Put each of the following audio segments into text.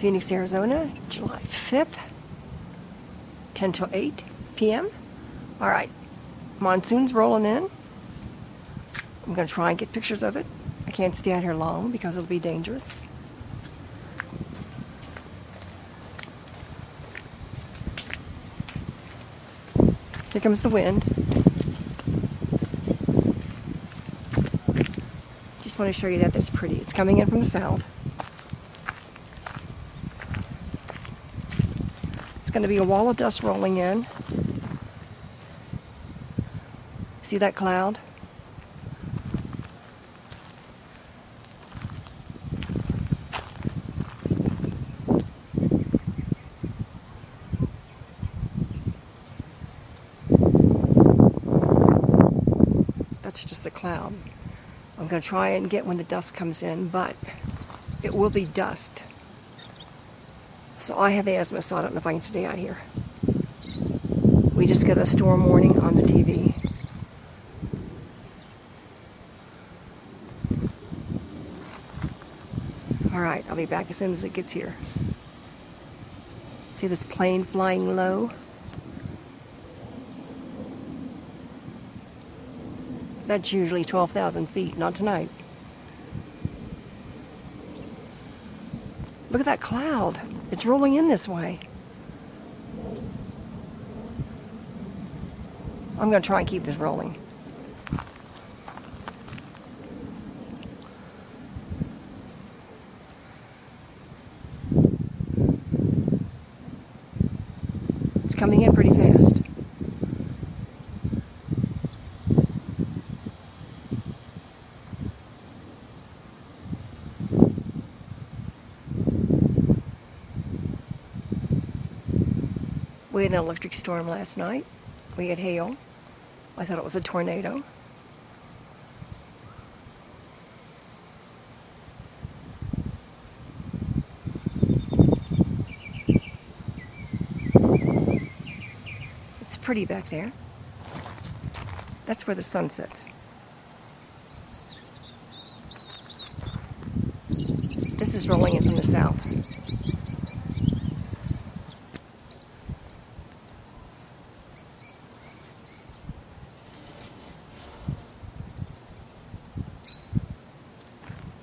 Phoenix, Arizona, July 5th, 10 till 8 p.m. All right, monsoon's rolling in. I'm going to try and get pictures of it. I can't stay out here long because it'll be dangerous. Here comes the wind. Just want to show you that that's pretty. It's coming in from the south. It's going to be a wall of dust rolling in. See that cloud? That's just the cloud. I'm going to try and get when the dust comes in, but it will be dust. So I have asthma, so I don't know if I can stay out here. We just got a storm warning on the TV. All right, I'll be back as soon as it gets here. See this plane flying low? That's usually 12,000 feet, not tonight. Look at that cloud. It's rolling in this way. I'm going to try and keep this rolling. It's coming in pretty fast. We had an electric storm last night. We had hail. I thought it was a tornado. It's pretty back there. That's where the sun sets. This is rolling in from the south.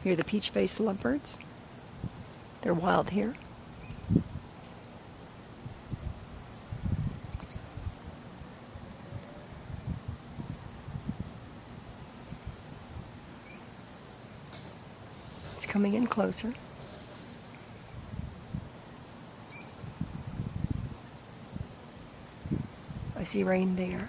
Here are the peach-faced lovebirds. They're wild here. It's coming in closer. I see rain there.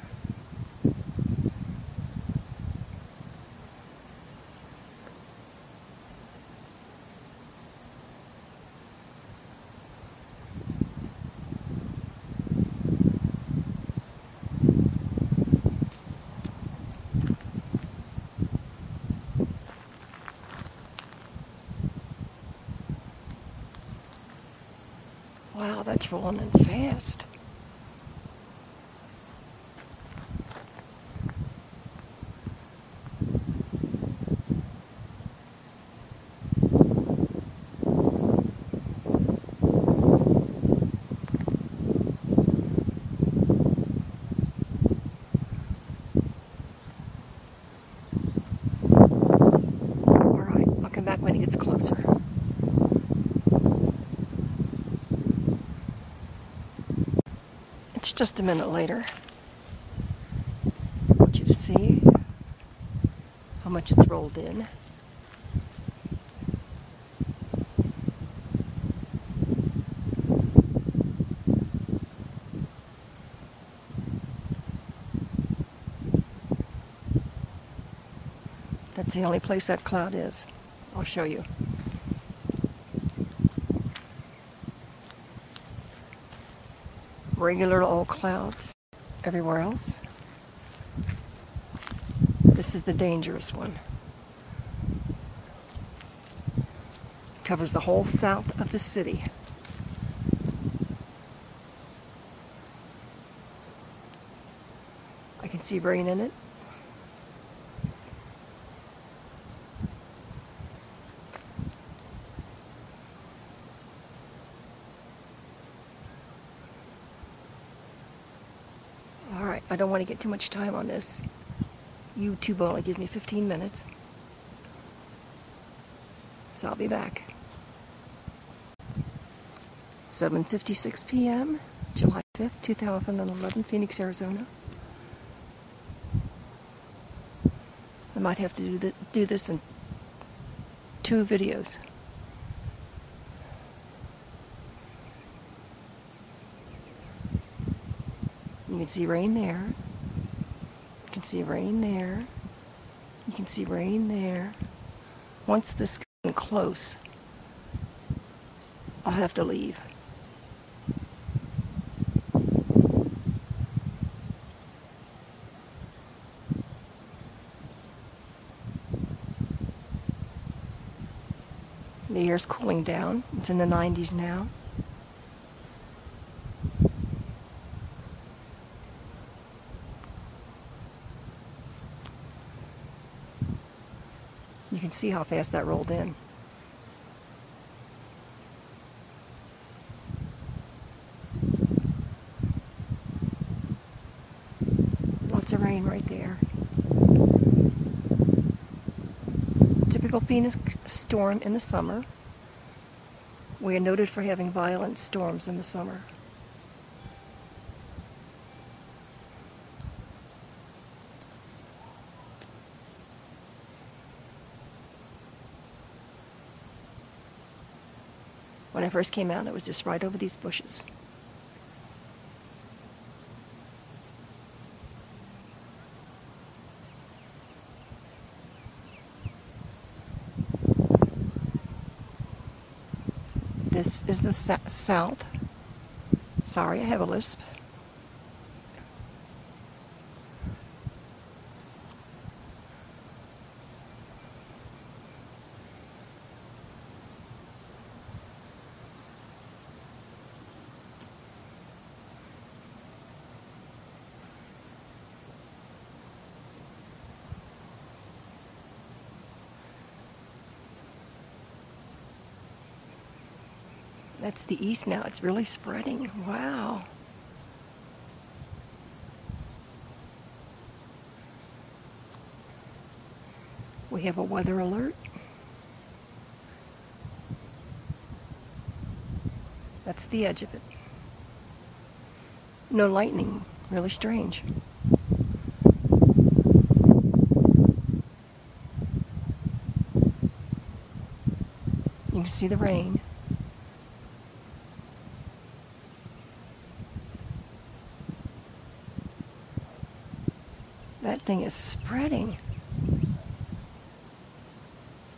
Wow, that's rolling in fast. All right, I'll come back when it gets closer. It's just a minute later. I want you to see how much it's rolled in. That's the only place that cloud is. I'll show you. Regular old clouds everywhere else. This is the dangerous one. Covers the whole south of the city. I can see rain in it. I don't want to get too much time on this. YouTube only gives me 15 minutes. So I'll be back. 7:56 p.m., July 5th, 2011, Phoenix, Arizona. I might have to do this in 2 videos. You can see rain there. You can see rain there. You can see rain there. Once this gets close, I'll have to leave. The air's cooling down. It's in the 90s now. You can see how fast that rolled in. Lots of rain right there. Typical Phoenix storm in the summer. We are noted for having violent storms in the summer. When I first came out, it was just right over these bushes. This is the south. Sorry, I have a lisp. That's the east now. It's really spreading. Wow. We have a weather alert. That's the edge of it. No lightning. Really strange. You can see the rain. That thing is spreading.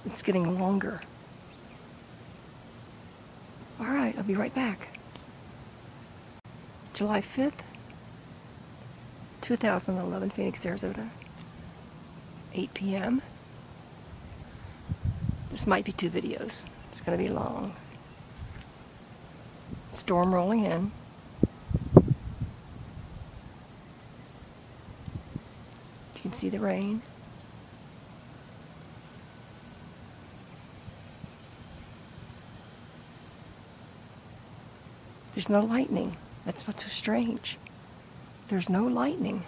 It's getting longer. All right, I'll be right back. July 5th, 2011, Phoenix, Arizona, 8 p.m. This might be 2 videos. It's going to be long. Storm rolling in. You can see the rain. There's no lightning. That's what's so strange. There's no lightning.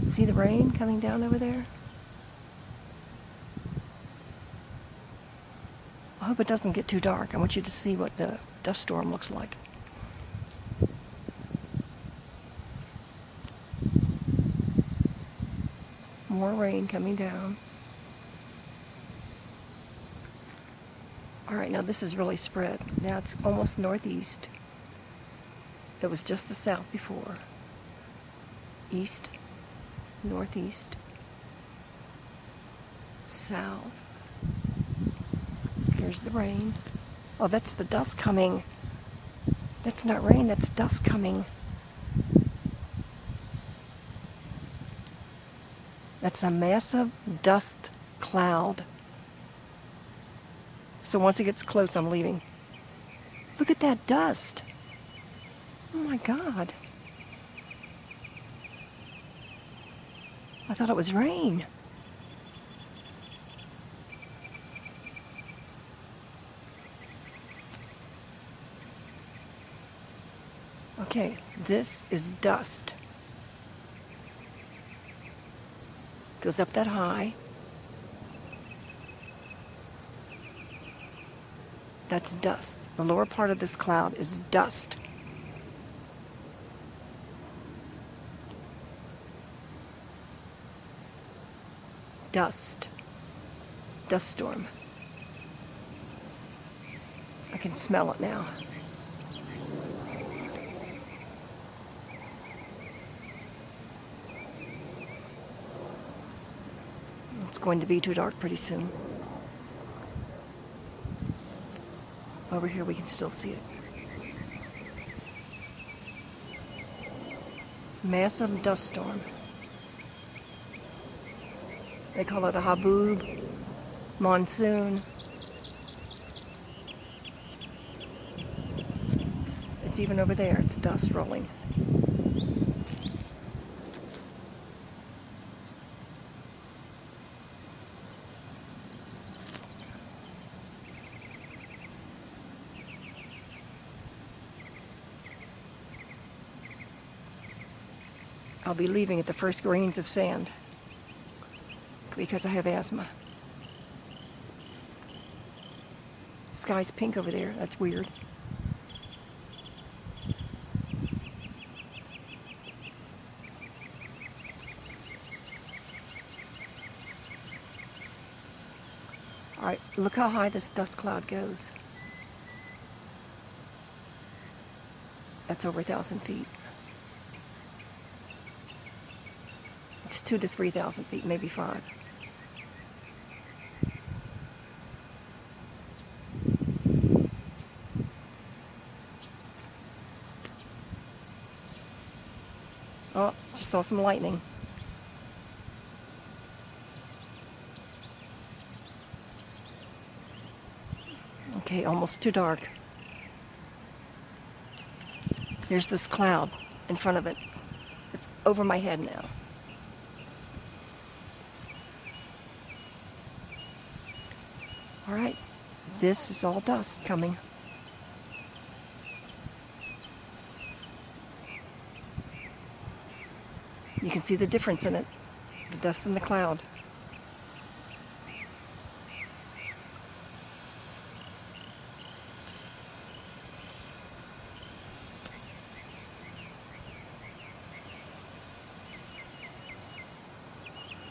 See the rain coming down over there? I hope it doesn't get too dark. I want you to see what the dust storm looks like. More rain coming down. All right, now this is really spread. Now it's almost northeast. It was just the south before. East, northeast, south. Here's the rain. Oh, that's the dust coming. That's not rain, that's dust coming. That's a massive dust cloud. So once it gets close, I'm leaving. Look at that dust. Oh my God. I thought it was rain. Okay, this is dust. Goes up that high. That's dust. The lower part of this cloud is dust. Dust. Dust storm. I can smell it now. It's going to be too dark pretty soon. Over here we can still see it. Massive dust storm. They call it a haboob, monsoon. It's even over there, it's dust rolling. I'll be leaving at the first grains of sand because I have asthma. Sky's pink over there. That's weird. All right, look how high this dust cloud goes. That's over 1,000 feet. It's 2,000 to 3,000 feet, maybe 5. Oh, just saw some lightning. Okay, almost too dark. There's this cloud in front of it. It's over my head now. All right, this is all dust coming. You can see the difference in it, the dust and the cloud.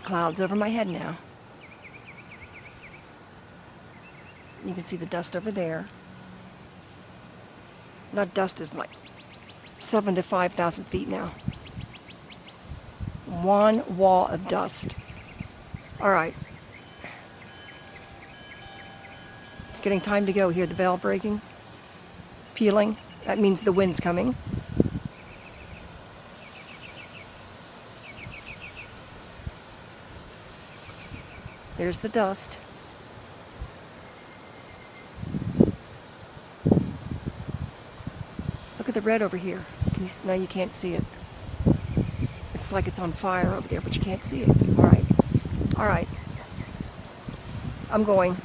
Clouds over my head now. You can see the dust over there. That dust is like 7,000 to 5,000 feet now. One wall of dust. All right. It's getting time to go. Hear the bell breaking? Pealing. That means the wind's coming. There's the dust. Look at the red over here. Now you can't see it. It's like it's on fire over there, but you can't see it. All right. All right. I'm going.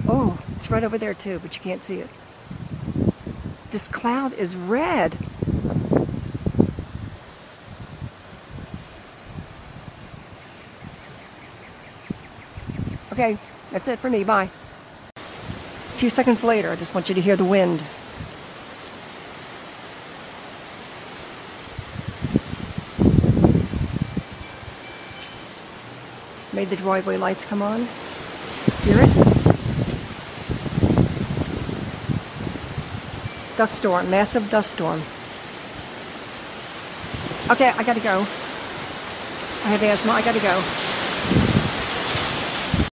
Oh, it's right over there too, but you can't see it. This cloud is red. Okay, that's it for me. Bye. A few seconds later, I just want you to hear the wind. Made the driveway lights come on. Hear it? Dust storm, massive dust storm. Okay, I gotta go. I have asthma, I gotta go.